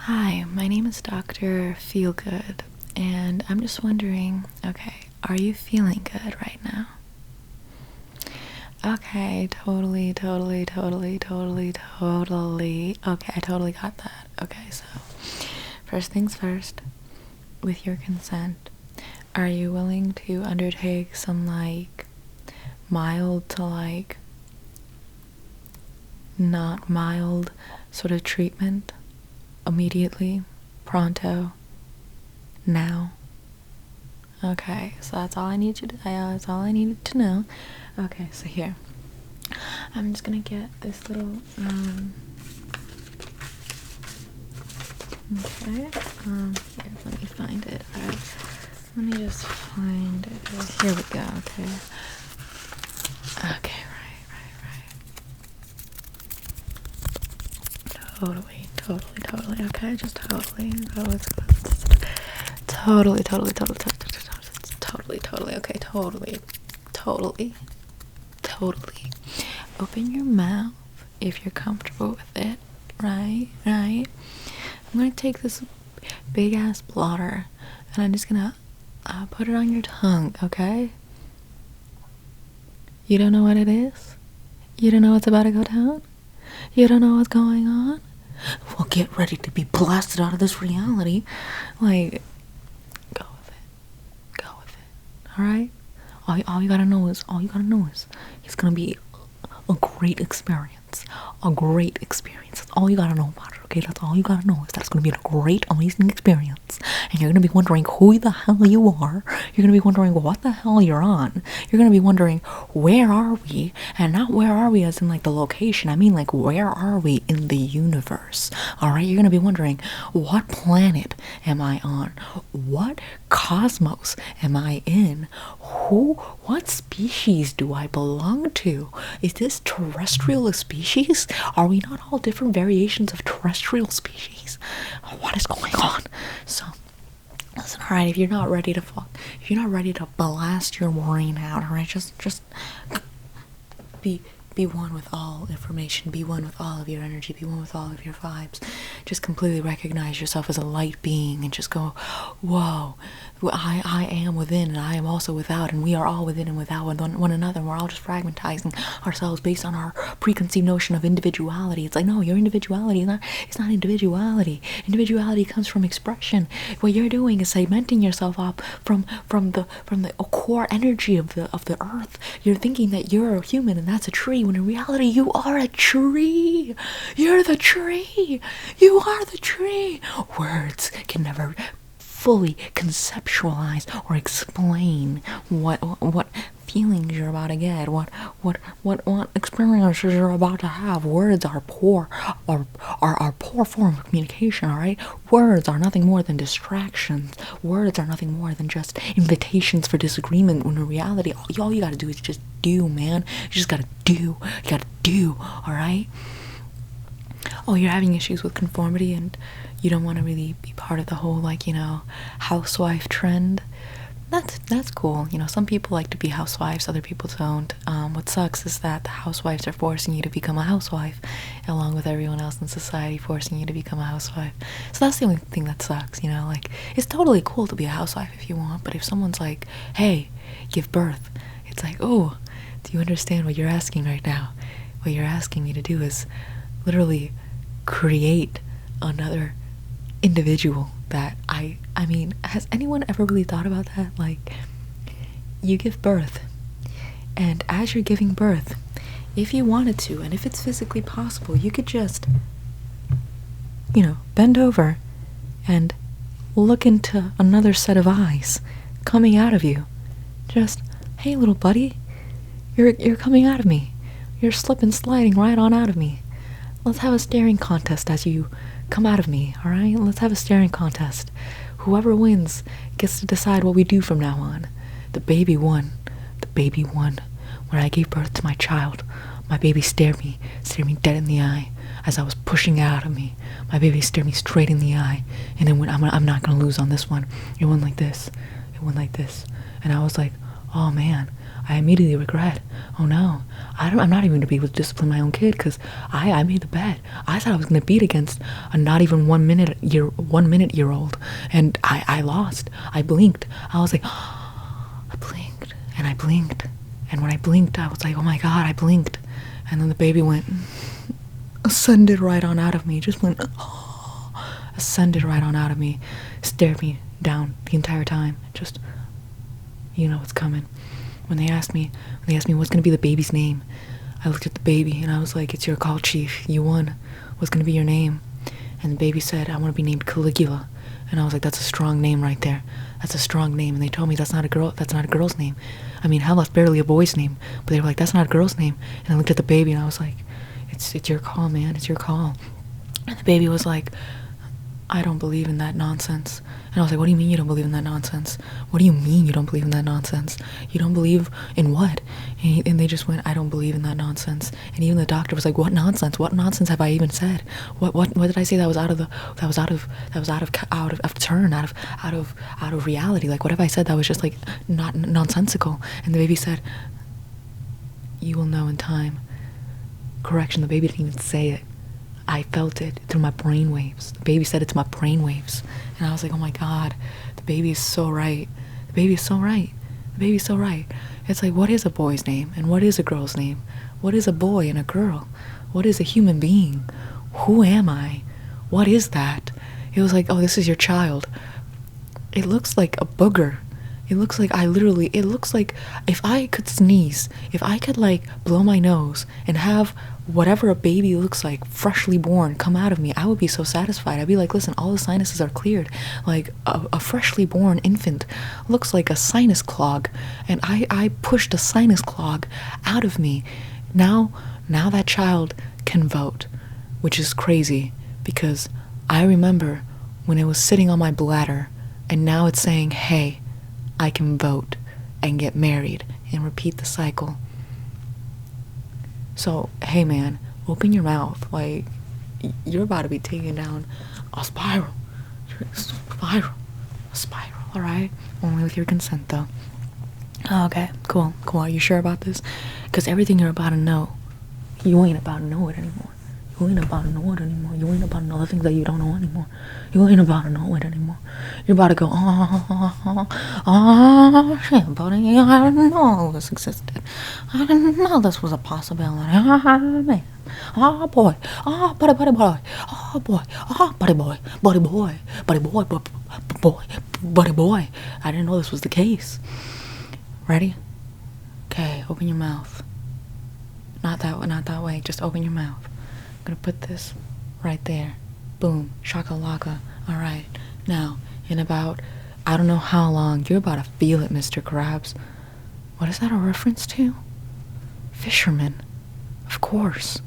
Hi, my name is Dr. Feelgood, and I'm just wondering, okay, are you feeling good right now? Okay, totally. Okay, I totally got that. Okay, so first things first, with your consent, are you willing to undertake some mild to not mild sort of treatment immediately, pronto, now? Okay, so that's all I need you to, that's all I needed to know. Okay, so here, I'm just gonna get this little, okay, here, let me find it. Alright, let me just find it. Here we go, okay. Okay, right. Totally, okay, just totally. Totally, okay, totally. Open your mouth if you're comfortable with it, right? I'm gonna take this big ass blotter and I'm just gonna put it on your tongue, okay? You don't know what it is? You don't know what's about to go down? You don't know what's going on? Well, get ready to be blasted out of this reality. Go with it. Alright? All you gotta know is it's gonna be a great experience. That's all you gotta know about it, okay? That's all you gotta know is that it's gonna be a great, amazing experience. And you're gonna be wondering who the hell you are. You're gonna be wondering what the hell you're on. You're gonna be wondering, where are we? And not where are we as in the location. I mean where are we in the universe? Alright? You're gonna be wondering, what planet am I on? What cosmos am I in? What species do I belong to? Is this terrestrial species? Are we not all different variations of terrestrial species? What is going on? So, listen, alright, if you're not ready to blast your brain out, alright, just be one with all information, be one with all of your energy, be one with all of your vibes. Just completely recognize yourself as a light being and just go, whoa, I am within and I am also without, and we are all within and without one another, and we're all just fragmentizing ourselves based on our preconceived notion of individuality. It's no, your individuality it's not individuality. Individuality comes from expression. What you're doing is segmenting yourself up from the core energy of the earth. You're thinking that you're a human and that's a tree, when in reality you are a tree. You're the tree. You are the tree. Words can never fully conceptualize or explain what feelings you're about to get, what experiences you're about to have. Words are poor form of communication, alright? Words are nothing more than distractions. Words are nothing more than just invitations for disagreement, when in reality all you gotta do is just do, man. You just gotta do. You gotta do, alright? Oh, you're having issues with conformity and you don't want to really be part of the whole housewife trend. That's cool. Some people like to be housewives, other people don't. What sucks is that the housewives are forcing you to become a housewife, along with everyone else in society forcing you to become a housewife. So that's the only thing that sucks, it's totally cool to be a housewife if you want, but if someone's like, hey, give birth, it's oh, do you understand what you're asking right now? What you're asking me to do is literally create another individual that I mean, has anyone ever really thought about that? You give birth, and as you're giving birth, if you wanted to, and if it's physically possible, you could just bend over and look into another set of eyes coming out of you. Just, hey little buddy, you're coming out of me. You're sliding right on out of me. Let's have a staring contest as you come out of me, alright? Let's have a staring contest. Whoever wins gets to decide what we do from now on. The baby won. When I gave birth to my child, my baby stared me dead in the eye as I was pushing out of me. My baby stared me straight in the eye, and then when I'm not gonna lose on this one, it went like this. And I was like, oh man, I immediately regret. Oh no, I'm not even gonna be able to discipline my own kid because I made the bet. I thought I was gonna beat against a not even 1 minute year old, and I lost. I blinked. I was like, I blinked and I blinked, and when I blinked, I was like, oh my god, I blinked, and then the baby went ascended right on out of me. Just went ascended right on out of me, stared me down the entire time. Just, you know what's coming. When they asked me what's gonna be the baby's name, I looked at the baby and I was like, it's your call, chief. You won. What's gonna be your name? And the baby said, I want to be named Caligula. And I was like, that's a strong name right there. That's a strong name. And they told me that's not a girl's name. I mean, hell, that's barely a boy's name. But they were like, that's not a girl's name. And I looked at the baby and I was like, it's your call, man. It's your call. And the baby was like, I don't believe in that nonsense. And I was like, what do you mean you don't believe in that nonsense? What do you mean you don't believe in that nonsense? You don't believe in what? And they just went, I don't believe in that nonsense. And even the doctor was like, what nonsense? What nonsense have I even said? What did I say that was out of turn, out of reality? Like, what have I said that was just like not nonsensical? And the baby said, you will know in time. Correction, the baby didn't even say it. I felt it through my brainwaves. The baby said it to my brainwaves. And I was like, oh my god, the baby is so right. The baby is so right. The baby is so right. It's like, what is a boy's name? And what is a girl's name? What is a boy and a girl? What is a human being? Who am I? What is that? It was like, oh, this is your child. It looks like a booger. It looks like it looks like if I could sneeze, if I could like blow my nose and have whatever a baby looks like, freshly born, come out of me, I would be so satisfied. I'd be like, listen, all the sinuses are cleared. Like a freshly born infant looks like a sinus clog, and I pushed a sinus clog out of me. Now that child can vote, which is crazy because I remember when it was sitting on my bladder and now it's saying, hey, I can vote and get married and repeat the cycle. So, hey man, open your mouth. Like, you're about to be taken down a spiral. A spiral, alright? Only with your consent, though. Okay, cool. Are you sure about this? Because everything you're about to know, you ain't about to know it anymore. You ain't about to know it anymore. You ain't about to know the things that you don't know anymore. You ain't about to know it anymore. You're about to go, shit, buddy, I didn't know this existed. I didn't know this was a possibility. Man. Oh boy, buddy boy, oh boy, buddy boy, buddy boy. I didn't know this was the case. Ready? Okay, open your mouth. Not that way, just open your mouth. I'm gonna put this right there. Boom, shakalaka. Alright, now, in about, I don't know how long, you're about to feel it, Mr. Krabs. What is that a reference to? Fishermen. Of course.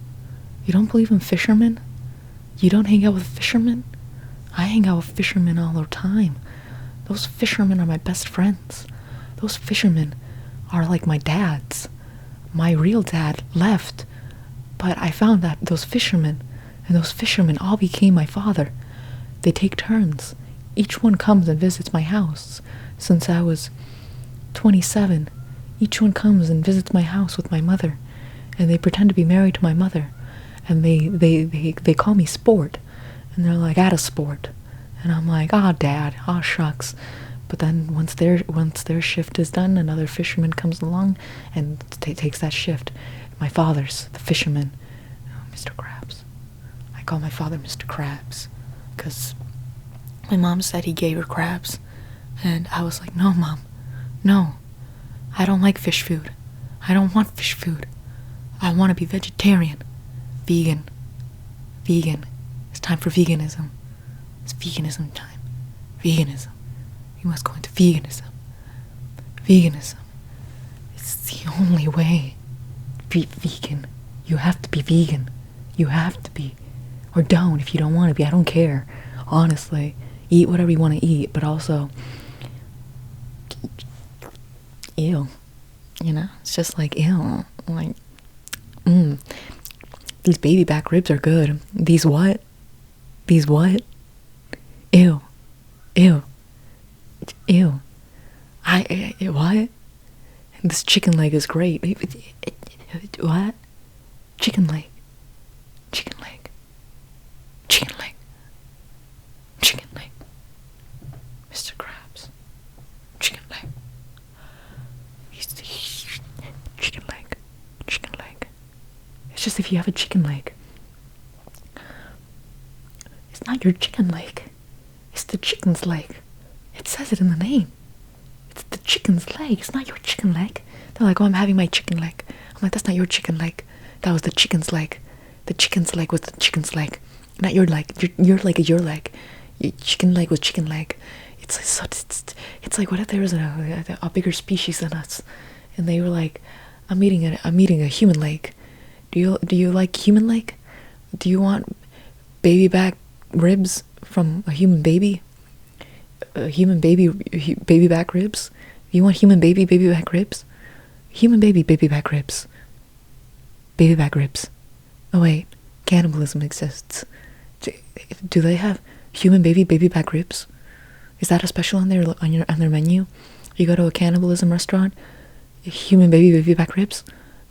You don't believe in fishermen? You don't hang out with fishermen? I hang out with fishermen all the time. Those fishermen are my best friends. Those fishermen are like my dads. My real dad left, but I found that those fishermen all became my father. They take turns. Each one comes and visits my house. Since I was 27, each one comes and visits my house with my mother, and they pretend to be married to my mother, and they call me Sport, and they're like, "Atta Sport," and I'm like, "Ah, Dad, ah, shucks." But then once their shift is done, another fisherman comes along and takes that shift. My father's the fisherman, Mr. Krabs. I call my father Mr. Krabs because my mom said he gave her crabs, and I was like, "No, Mom, no, I don't like fish food. I don't want fish food. I want to be vegetarian, vegan. It's time for veganism. It's veganism time. Veganism. You must go into veganism. Veganism. It's the only way. Be vegan. You have to be vegan. You have to be. Or don't if you don't want to be. I don't care. Honestly. Eat whatever you want to eat, but also, ew. You know? It's just like, ew. Like, these baby back ribs are good. These what? Ew. What? This chicken leg is great. What? Chicken leg. Chicken leg. Chicken leg. Chicken leg. Mr. Krabs. Chicken leg. Chicken leg. Chicken leg. It's just if you have a chicken leg. It's not your chicken leg. It's the chicken's leg. It says it in the name. It's the chicken's leg. It's not your chicken leg. They're like, oh, I'm having my chicken leg. I'm like, that's not your chicken leg. That was the chicken's leg. The chicken's leg was the chicken's leg. Not your leg. Your leg is your leg. Your chicken leg was chicken leg. It's like, what if there was a bigger species than us, and they were like, I'm eating a human leg. Do you like human leg? Do you want baby back ribs from a human baby? Human baby back ribs? You want human baby back ribs? Human baby back ribs. Baby back ribs. Oh wait, cannibalism exists. Do they have human baby back ribs? Is that a special on their menu? You go to a cannibalism restaurant, human baby back ribs?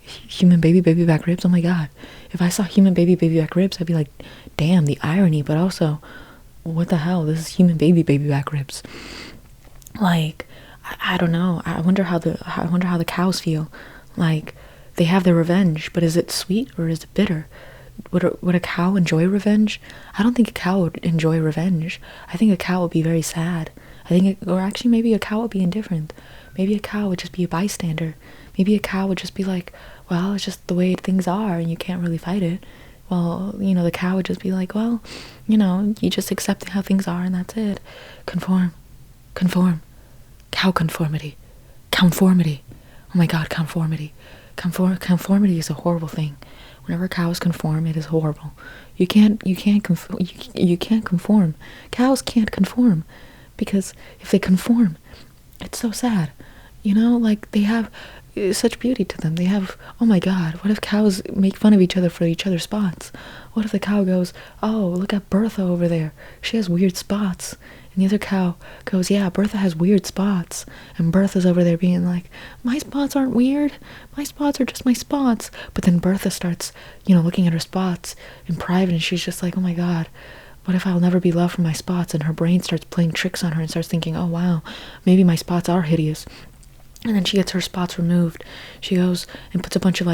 Human baby back ribs? Oh my god. If I saw human baby back ribs, I'd be like, damn, the irony, but also, what the hell? This is human baby back ribs. Like, I don't know. I wonder how the cows feel. Like, they have their revenge, but is it sweet or is it bitter? Would a cow enjoy revenge? I don't think a cow would enjoy revenge. I think a cow would be very sad. Or actually maybe a cow would be indifferent. Maybe a cow would just be a bystander. Maybe a cow would just be like, well, it's just the way things are and you can't really fight it. Well, the cow would just be like, well, you just accept how things are and that's it. Conform. Cow conformity. Conformity. Oh my god, conformity. Conformity is a horrible thing. Whenever cows conform, it is horrible. You can't conform. Cows can't conform, because if they conform, it's so sad. Like, they have such beauty to them. They have, oh my god, what if cows make fun of each other for each other's spots? What if the cow goes, oh, look at Bertha over there, she has weird spots. And the other cow goes, yeah, Bertha has weird spots. And Bertha's over there being like, my spots aren't weird. My spots are just my spots. But then Bertha starts, looking at her spots in private, and she's just like, oh my god, what if I'll never be loved for my spots? And her brain starts playing tricks on her and starts thinking, oh wow, maybe my spots are hideous. And then she gets her spots removed. She goes and puts a bunch of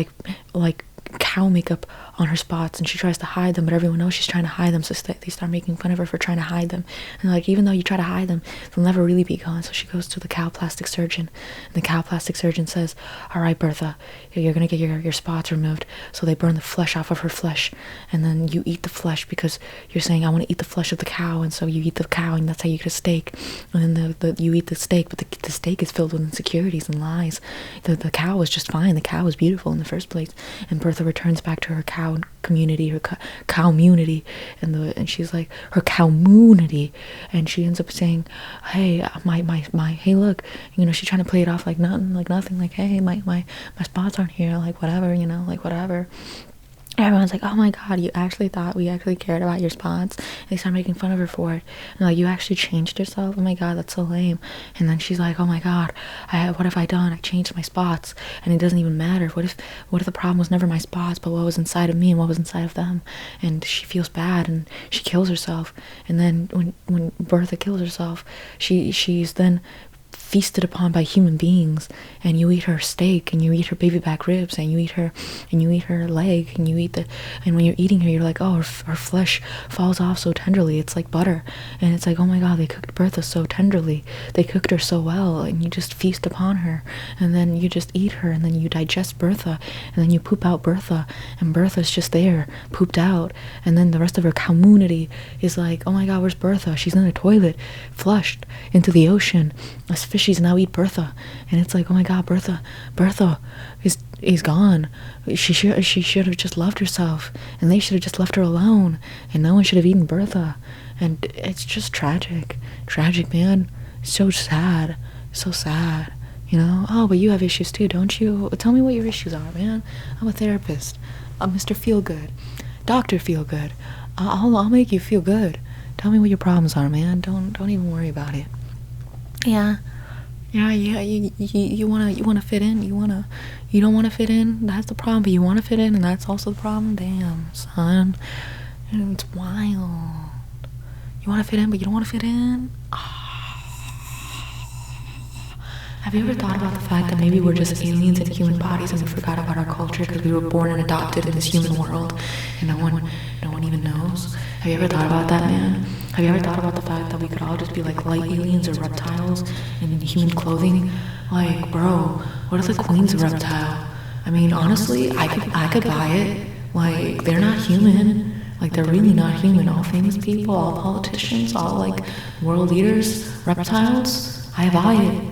like cow makeup on her spots, and she tries to hide them, but everyone knows she's trying to hide them, so they start making fun of her for trying to hide them. And like, even though you try to hide them, they'll never really be gone. So she goes to the cow plastic surgeon, and the cow plastic surgeon says, all right, Bertha, you're gonna get your spots removed. So they burn the flesh off of her flesh, and then you eat the flesh, because you're saying, I want to eat the flesh of the cow, and so you eat the cow, and that's how you get a steak. And then you eat the steak, but the steak is filled with insecurities and lies. The cow was just fine. The cow was beautiful in the first place. And Bertha returns back to her cow community, her cow-munity, and she's like, her cow-munity, and she ends up saying, hey, hey, look, she's trying to play it off like nothing, like, hey, my spots aren't here, like, whatever, like, whatever. Everyone's like, oh my god, you actually thought we actually cared about your spots? And they start making fun of her for it. And like, you actually changed yourself? Oh my god, that's so lame. And then she's like, oh my god, what have I done? I changed my spots, and it doesn't even matter. What if the problem was never my spots, but what was inside of me and what was inside of them? And she feels bad, and she kills herself. And then when Bertha kills herself, she's then feasted upon by human beings, and you eat her steak, and you eat her baby back ribs, and you eat her leg, and when you're eating her, you're like, oh, her flesh falls off so tenderly, it's like butter. And it's like, oh my god, they cooked Bertha so tenderly, they cooked her so well, and you just feast upon her, and then you just eat her, and then you digest Bertha, and then you poop out Bertha, and Bertha's just there, pooped out. And then the rest of her community is like, oh my god, where's Bertha? She's in the toilet, flushed into the ocean. Us fishies now eat Bertha. And it's like, oh my god, Bertha is gone. She should have just loved herself, and they should have just left her alone, and no one should have eaten Bertha. And it's just tragic, man. So sad, so sad. Oh, but you have issues too, don't you? Tell me what your issues are, man. I'm a therapist. I'm Mr. Feelgood, Dr. Feelgood. I'll make you feel good. Tell me what your problems are, man. Don't even worry about it. Yeah, Yeah, you wanna fit in. You don't wanna fit in. That's the problem. But you wanna fit in, and that's also the problem. Damn, son, it's wild. You wanna fit in, but you don't wanna fit in. Have you ever thought about the fact that maybe we're just aliens in human bodies and we forgot about our culture because we were born and adopted in this human world, and no one even knows? Have you ever thought about that, man? Have you ever thought about the fact that we could all just be like light aliens or reptiles in human clothing? Like, bro, what if the queen's a reptile? I mean, honestly, I could buy it. Like, they're not human. Like, they're really not human. All famous people, all politicians, all like world leaders, reptiles. I buy it.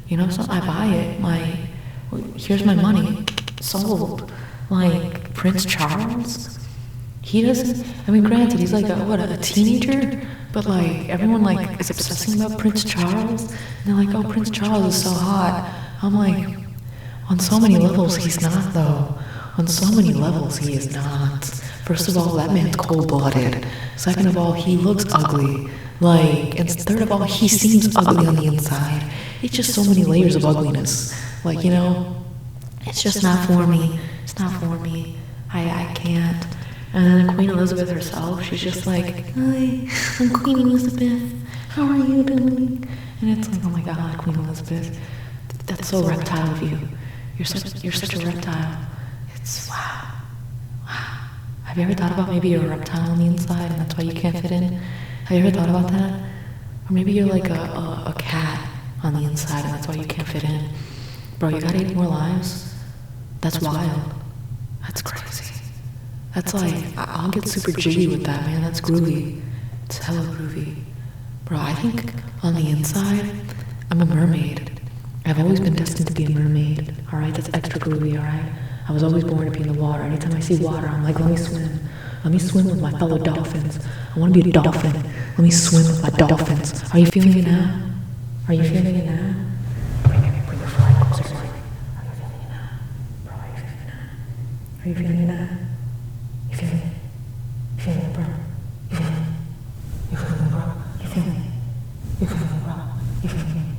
You know, so I buy it. Like, here's my money. Sold. Like, Prince Charles? He doesn't, I mean, granted, he's like a teenager, but like, everyone like is obsessing about Prince Charles. And they're like, oh, Prince Charles is so hot. I'm like, on so many levels, he's not, though. On so many levels, he is not. First of all, that man's cold-blooded. Second of all, he looks ugly. Like, and third of all, he seems ugly on the inside. It's just so many layers of ugliness. Like, you know, it's just not for me. It's not for me. I can't. And then Queen Elizabeth herself, she's just like, hi, I'm Queen Elizabeth. How are you doing? And it's like, oh my God, Queen Elizabeth, that's so reptile of you. You're such a reptile. It's wow. Have you ever thought about maybe you're a reptile on the inside and that's why you can't fit in? Have you ever thought about that? Or maybe you're like a cat on the inside and that's why you can't fit in. Bro, you got 8 more lives? That's wild. That's crazy. That's like, I'll get super jiggy with that, man. That's groovy. It's hella groovy. Bro, I think on the inside, I'm a mermaid. I've always been destined to be a mermaid. Alright, that's extra groovy, alright? I was always born to be in the water. Anytime I see water, I'm like, let me swim. Let me swim with my fellow dolphins. I want to be a dolphin. Let me swim with my dolphins. Are you feeling it now? Are you feeling it now? Bring your flag closer. Are you feeling it now? Bro, are you feeling it now? Are you feeling it now? You feeling it? You feeling it, bro? You feeling it? You feeling it, bro? You feeling it? You feeling it, bro? You feeling it?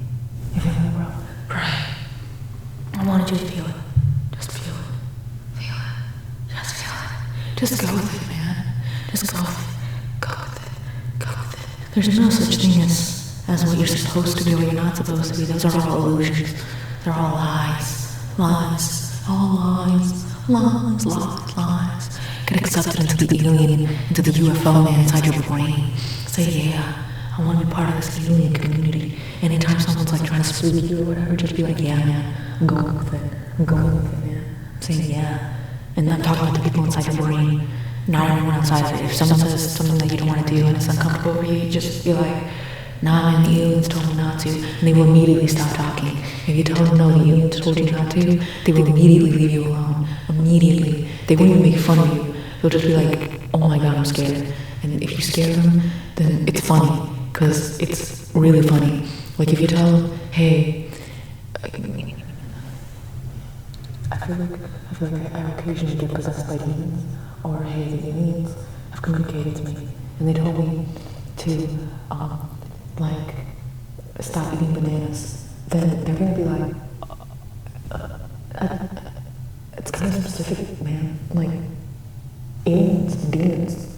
You feeling it, bro? Right. I wanted you to feel it. Just feel it. Feel it. Just feel it. Just go with it, man. Just go with it. Go with it. Go with it. There's no such thing as what you're supposed to be or you're not supposed to be. Those are all illusions. They're all lies. Lies. All lies. Lies. Lies. Lies. Get accepted into the alien, into the UFO man inside your brain. Say, yeah, I want to be part of this alien community. Anytime someone's like trying to spook you or whatever, just be like, yeah, man, I'm going with it. I'm going with it, man. I'm saying, yeah. And I'm talking about the people inside your brain, not everyone outside of it. If someone says something that you don't want to do and it's uncomfortable for you, just be like, nah, man, the aliens told me not to. And they will immediately stop talking. If you tell them no, the aliens told you not to, they will immediately leave you alone. Immediately. They won't even make fun of you. They'll just be like, oh my God, I'm scared. And if you scare them, then it's funny. Because it's really funny. Like if you tell them, hey, I feel like I occasionally get possessed by demons. Or hey, the aliens have communicated to me. And they told me to, like, stop eating bananas. Then they're gonna be like, it's kind of specific, man. Like, aliens and demons,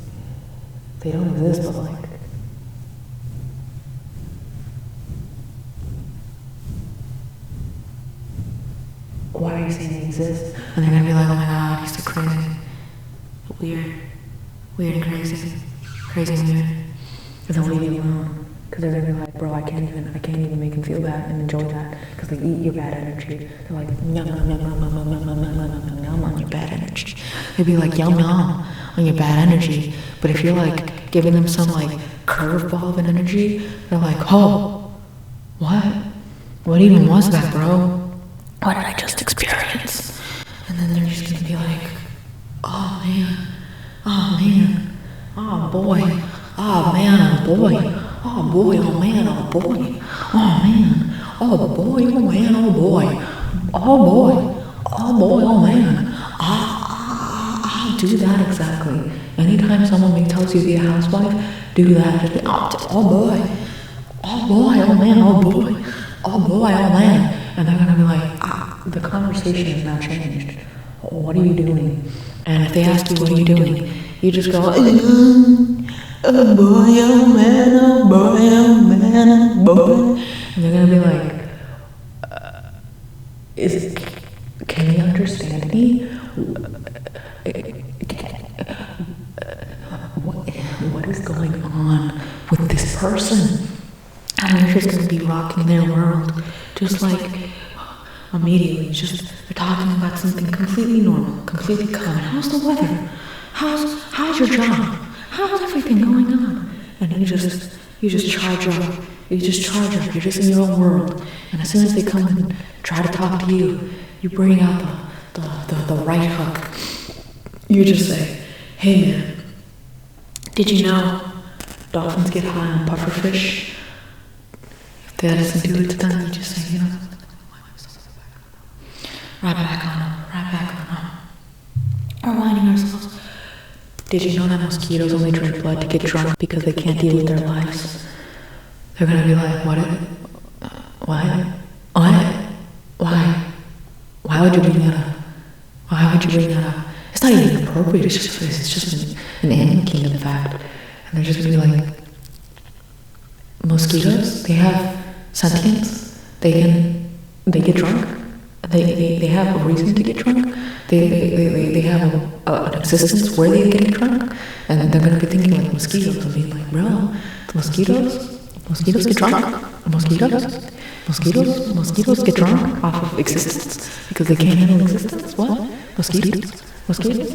they don't exist, but like, why are you saying they exist? And they're gonna be like, oh my God, he's so crazy. Weird and crazy. Crazy and weird. And they'll leave you alone. Because they're gonna be like, bro, I can't even make him feel that and enjoy that. Because they eat your bad energy. They're like, yum, yum, yum, yum, yum, yum, yum, yum, yum, yum, yum on your bad energy. They'd be like, yum, yum on your bad energy. But if you're like giving them some like curveball of an energy, they're like, oh, what? What even was that, bro? What did I just experience? And then they're just gonna be like, oh man, oh boy, oh man, oh boy, oh boy, oh man, oh boy, oh man, oh boy, oh man, oh boy, oh boy, oh boy, oh man. I'll do that exactly. Anytime someone tells you to be a housewife, do that. Just be, oh boy, oh man, oh boy, oh boy, oh man. And they're gonna be like, the conversation has now changed. What are you doing? And if they ask you, what are you doing? You just go, oh boy, oh man, oh boy, oh man, oh boy. And they're gonna be like, can you understand me? What is going on with this person? And they're just going to be rocking their world, just like immediately, just they're talking about something completely normal, completely common. How's the weather? How's your job? How's everything going on? And you just charge up. You just charge up. You're just in your own world. And as soon as they come and try to talk to you, you bring out the right hook. You just say, hey man, did you know dolphins get high on pufferfish? If that doesn't do it to them, you just say, you know, right back on them. We're winding ourselves. Did you know that mosquitoes only drink blood to get drunk because they can't deal with their lives? They're gonna be like, what? Why would you bring that up? Why would you bring that up? It's not even appropriate, it's just an animal kingdom fact. And they're just gonna be like, mosquitoes, they have sentience, they get drunk, they have a reason to get drunk, they have an existence where they get drunk, and they're gonna be thinking like mosquitoes and being like, bro, the mosquitoes get drunk, mosquitoes get drunk off of existence because they can't handle existence. What? Mosquitoes,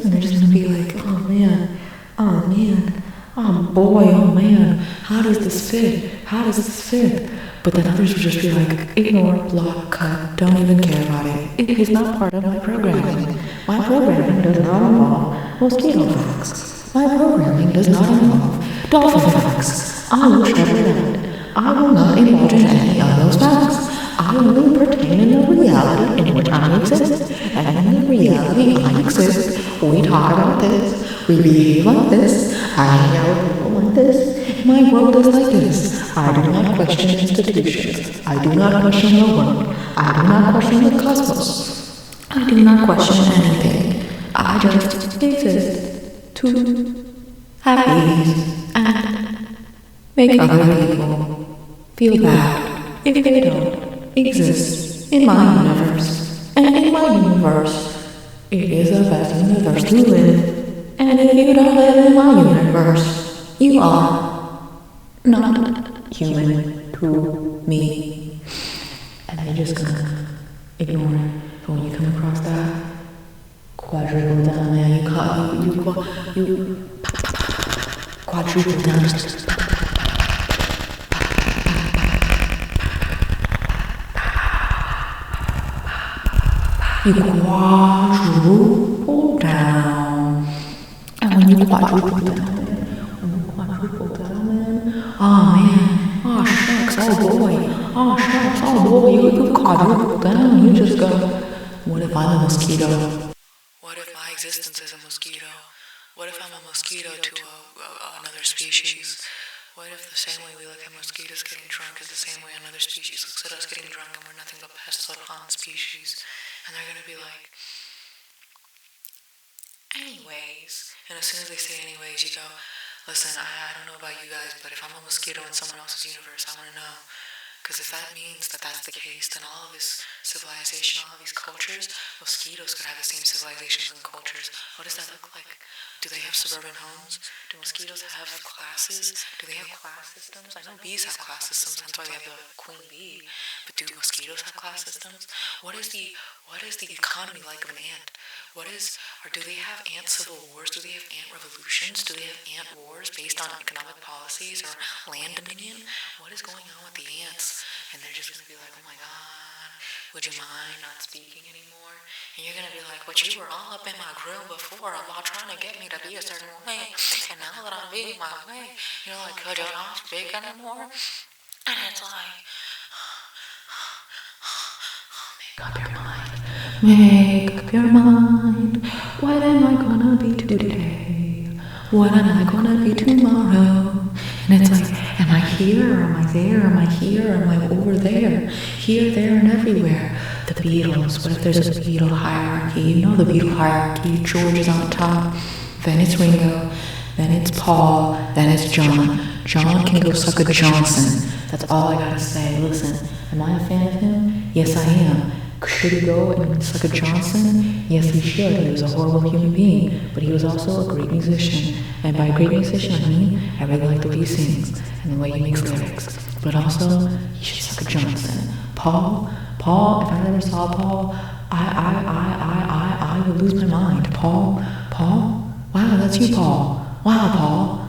and they're just gonna be like, oh man, oh boy, oh man, how does this fit? But then others would just be like, ignore, block, cut, don't even care about it. It is not part of my programming. My programming does not involve mosquito facts. My programming does not involve dolphin facts. I will shut it out. I will not indulge in any of those facts. I only pertain in the reality in which I exist. And in the reality I exist, we talk about this, we behave like this, I hang out with people like this. My world is like this. I do not question institutions. I do not question the world. I do not question the cosmos. I do not question anything. I just exist to have ease and make other people feel bad if they don't exist in my universe. And in my universe, it is the best universe to live. And if you don't live in my universe, you are not human to me. And they're just gonna ignore it. But when you come across that quadruple down there, you quadruple down. You quadruple down. And when you quadruple down, oh man, oh shucks, oh boy, you quadruple down, you just go, what if I'm a mosquito? What if my existence is a mosquito? What if I'm a mosquito to another species? What if the same way we look at mosquitoes getting drunk is the same way another species looks at us getting drunk and we're nothing but pests upon species? And they're gonna be like, anyways. And as soon as they say anyways, you go, listen, I don't know about you guys, but if I'm a mosquito in someone else's universe, I want to know. Because if that means that that's the case, then all of this civilization, all of these cultures, mosquitoes could have the same civilizations and cultures. What does that look like? Do they have suburban homes? Do mosquitoes have classes? Do they have class systems? I know bees have class systems, that's why they have the queen bee. But do mosquitoes have class systems? What is the economy like of an ant? Do they have ant civil wars? Do they have ant revolutions? Do they have ant wars based on economic policies or land dominion? What is going on with the ants? And they're just going to be like, oh my God, would you mind not speaking anymore? And you're going to be like, but you were all up in my grill before while trying to get me to be a certain way. And now that I'm being my way, you're like, could you not speak anymore? And it's like, make up your mind. Make up your mind. What am I gonna be today? What am I gonna be tomorrow? And it's like, am I here? Or am I there? Am I here? Or am I over there? Here, there, and everywhere. The Beatles. What if there's a Beatle hierarchy? You know the Beatle hierarchy. George is on top. Then it's Ringo. Then it's Paul. Then it's John. John can go suck a Johnson. That's all I gotta say. Listen, am I a fan of him? Yes, I am. Should he go and suck a Johnson? Yes, he should. He was a horrible human being, but he was also a great musician. And by a great musician, I mean I really like the way he sings and the way he makes lyrics. But also, he should suck a Johnson. Paul, if I ever saw Paul, I would lose my mind. Paul, wow, that's you, Paul. Wow, Paul,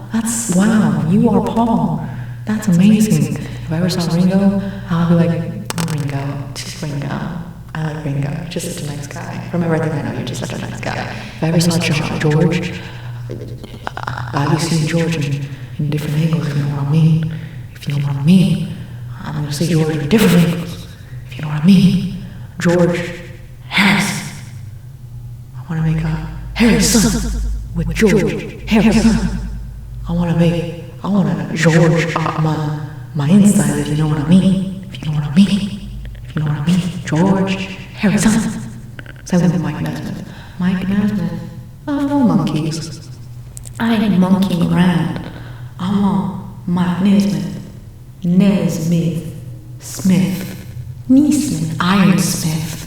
wow, you are Paul. That's amazing. If I ever saw Ringo, I'll be like, Ringo, just Ringo. I like Ringo, just such a nice guy. From everything I know, you're just such a nice guy. If I ever saw George, I'd be seeing George in different angles, if you know what I mean. If you know what I mean. I'm going to see George in different angles, if you know what I mean. George Harrison. I want to make a Harrison with George Harrison. I want to George my inside, if you know what I mean. If you know what I mean. You know what I mean? George Harrison. Same with Mike Nesmith. Mike Nesmith. Oh, no monkeys. I ain't monkeying around. I want Mike Nesmith. Smith. Ironsmith.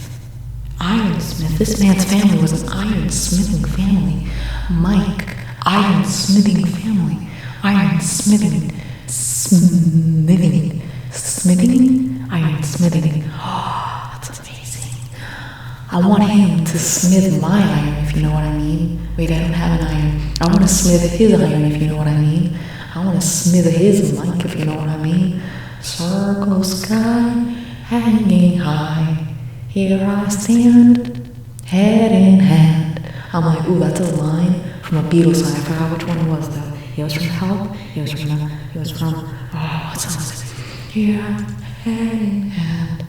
This man's family was an ironsmithing family. Mike. Ironsmithing family. Ironsmithing. Ironsmithing. Oh, that's amazing. I want him to smith my iron, if you know what I mean. Wait, I don't have an iron. I want to smith his iron, if you know what I mean. I want to smith his mic, if you know what I mean. Circle sky, hanging high. Here I stand, head in hand. I'm like, ooh, that's a line from a Beatles song. I forgot which one it was, though. It was from Help. It was from, oh, what song was it? Here, head in hand.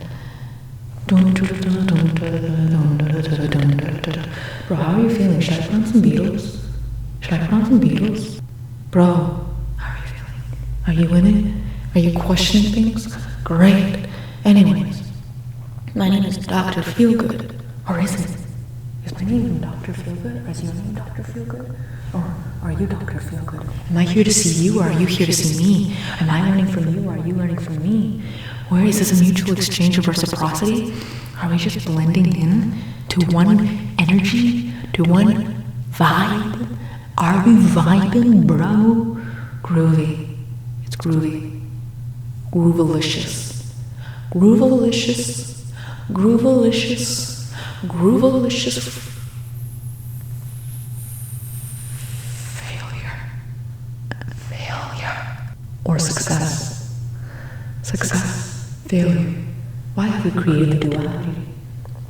Bro, how are you feeling? Should I put on some Beatles? Bro, how are you feeling? Are you in it? Are you questioning things? Great. Anyways, my name is Dr. Feelgood. Or is it? Is my name Dr. Feelgood? Or is your name Dr. Feelgood? Or are you Dr. Feelgood? Am I here to see you, or are you here to see me? Am I learning from you, or are you learning from me? Where is this a mutual exchange of reciprocity? Are we just blending in to one energy, to one vibe? Are we vibing, bro? Groovy. It's groovy. Groovalicious. Groovalicious. Groovalicious. Groovalicious. Or success. Failure. Why have we created the duality?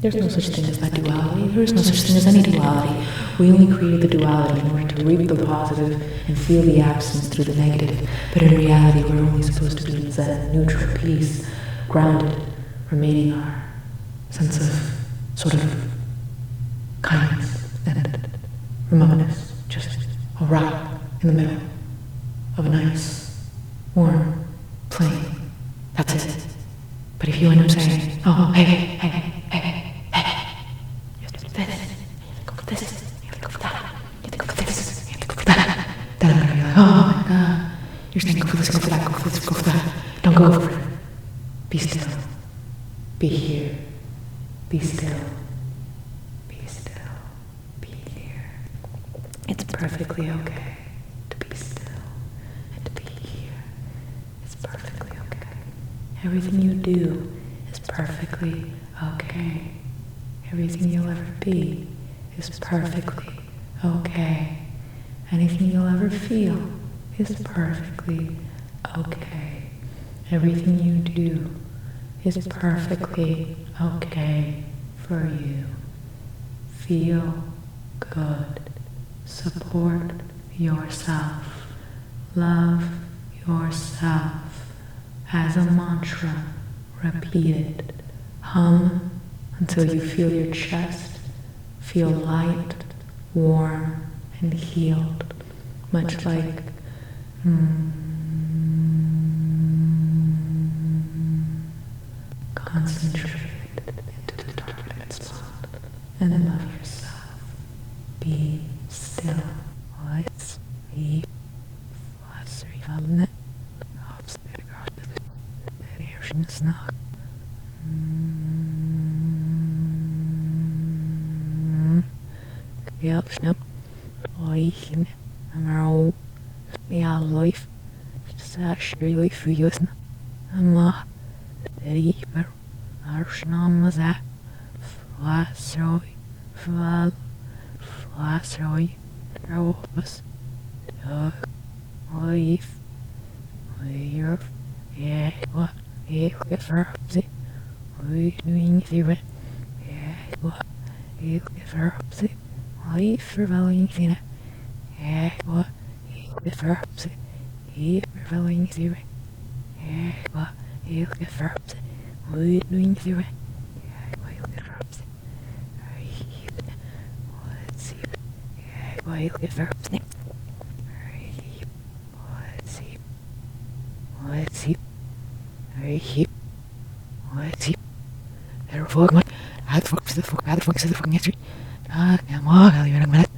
There's no such thing as that duality. There is no such thing as any duality. We only created the duality in order to reap the positive and feel the absence through the negative. But in reality, we're only supposed to be in Zen, neutral, peace, grounded, remaining our sense of sort of kindness and remoteness. Just a rock in the middle of a nice, warm, plain. That's it. But if you end up saying, oh, hey, you have to do this, you think of this, you think of that, you think of this, you think of that, then I'm gonna be like, oh my god, you're saying go for this, go for that, go for this, go for that. Don't go for it. Be still. Be here. Be still. Be still. Be here. It's perfectly okay to be still and to be here. It's perfectly okay. Everything you do is perfectly okay. Everything you'll ever be is perfectly okay. Anything you'll ever feel is perfectly okay. Everything you do is perfectly okay for you. Feel good. Support yourself. Love yourself. As a mantra, repeat it. Hum until you feel your chest feel light, warm, and healed, much like Concentrate into the targeted spot and love yourself. Be still. Let's be flustery. Snack. Ja, snap. Oichen. Amaro. Ja, life. Sash really feels. Amma. Reaper. Arshnamaza. Flasroy. Flasroy. Robus. Dog. Life. We're. Yeah, what? Ik verpse, we doing zero. Ik verpse, I vervelling zero. Ik verpse, ik vervelling zero. Ik verpse, we doing zero. Ik verpse, let's see. Ik verpse, let's see. Let's see. There fuck man. How the fuck is the fucking history? Come on, I'll even a minute.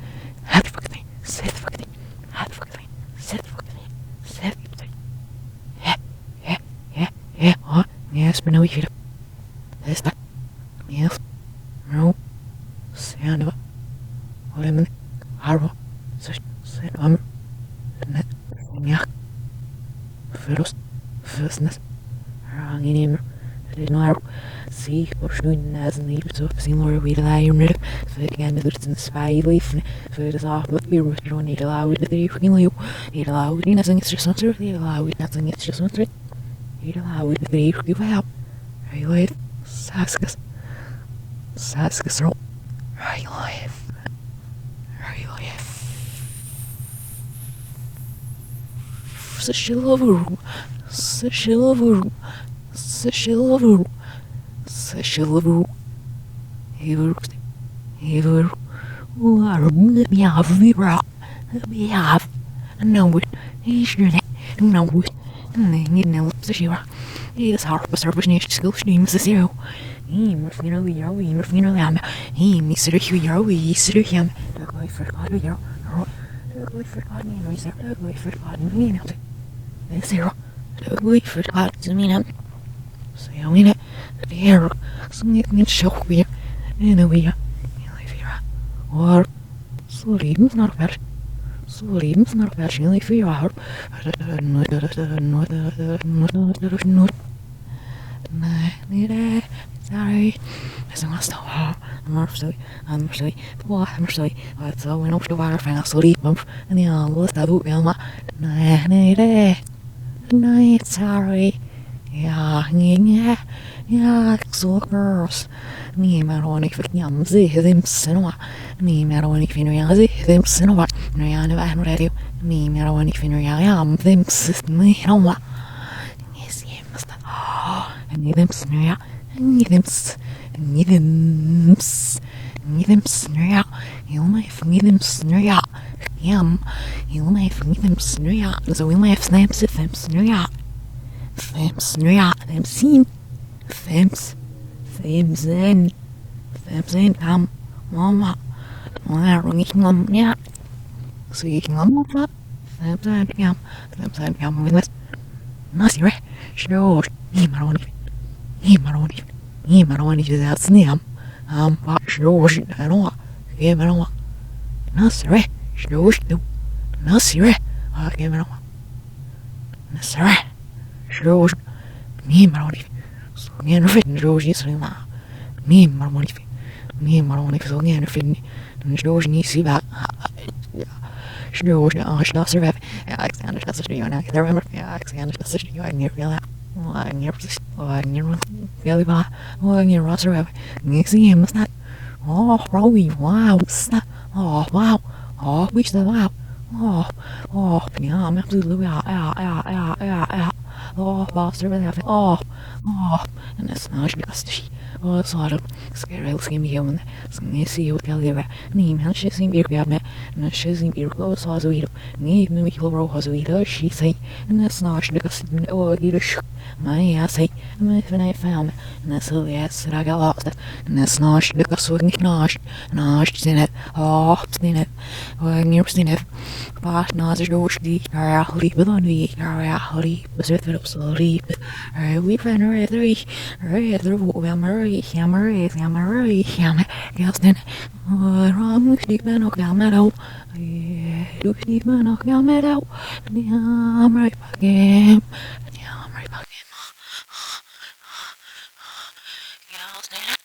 How the fuck thing? Say the fucking thing. How the fucking thing? Say the fucking thing. Say the fucking thing. Yeah. Oh, yes, but no, we should have. This that. Yes. No. Sound of it. What am I? Harrow. Such. Say the net. Yeah. Firstness. Ranginim, Rinar, see, or shooting as an eater to see more we lie rid, again, there's in spy leaf, for it is off, but we were going to allow it, the fucking you, it allowed in nothing, it's just not true, it allowed nothing, it's just not true, it allowed the give out, I live, Saskas, roll, I live, such a lover. Seshilavu. Ever. We have. No, he's your no, and you know, Seshira. He's harp, service near school streams the zero. He must know you're we must know him. He missed you, we sit him. I forgot you. I forgot me, I forgot me. Zero. We forgot to mean him. So you mean it? The air. Something shock we and we are. Or sleep's not bad. Sleep's not bad. Really feel out. Sorry. I'm sorry. I'm sorry. So we don't feel our fan sleep. And the list I do. Night, sorry. Ja, så girls. Ni mer har inte fick jam sig dem senwa. Ni mer har inte finner jag sig dem senwa. När jag nu är radio. Ni mer har inte finner jag jam dem ni hemma. Ni ser måste. Ni dem snöja. Ni dem snöja. Jag mig dem snöja. Jam. Jag mig dem snöja. Så vill mig snaps dem snöja. Fems snöja. Dem sin. Fems in kam mamma rungig ngam ja så gick ngam fems in kam med nasi re shro ni maroni ju det snem va shro no ke maroni nasi re shro du nasi re ke maroni nasi re shro ni maroni Ngeen fin roji srima ni marmoni so ngeen fin roji ni si ba roji ashna serve Alexander das ist ja nach der remember Alexander das ist ja nie real nie really ba nie roser ni si him not Rowie wow snap wow we the wow yeah I'm absolutely boss really have and it's not just Sort of scared skim human, see you tell you, Nim Hanshing beer gabnet, and a shizing beer close was we, Nim Mikil was we, she say, and that's not because no either shook. My ass say, and when I found it, and that's so yes, I got lost it, and that's not because we can nosh in it, oh, in it, when you're in it. But not as George D. Carly, but on the Carly, was with it slowly. We ran a three, rather Murray, Hammer, Gelston. Wrong, Stephen O'Camero. Do Stephen O'Camero. I'm right back in. I'm right back in. Gelston.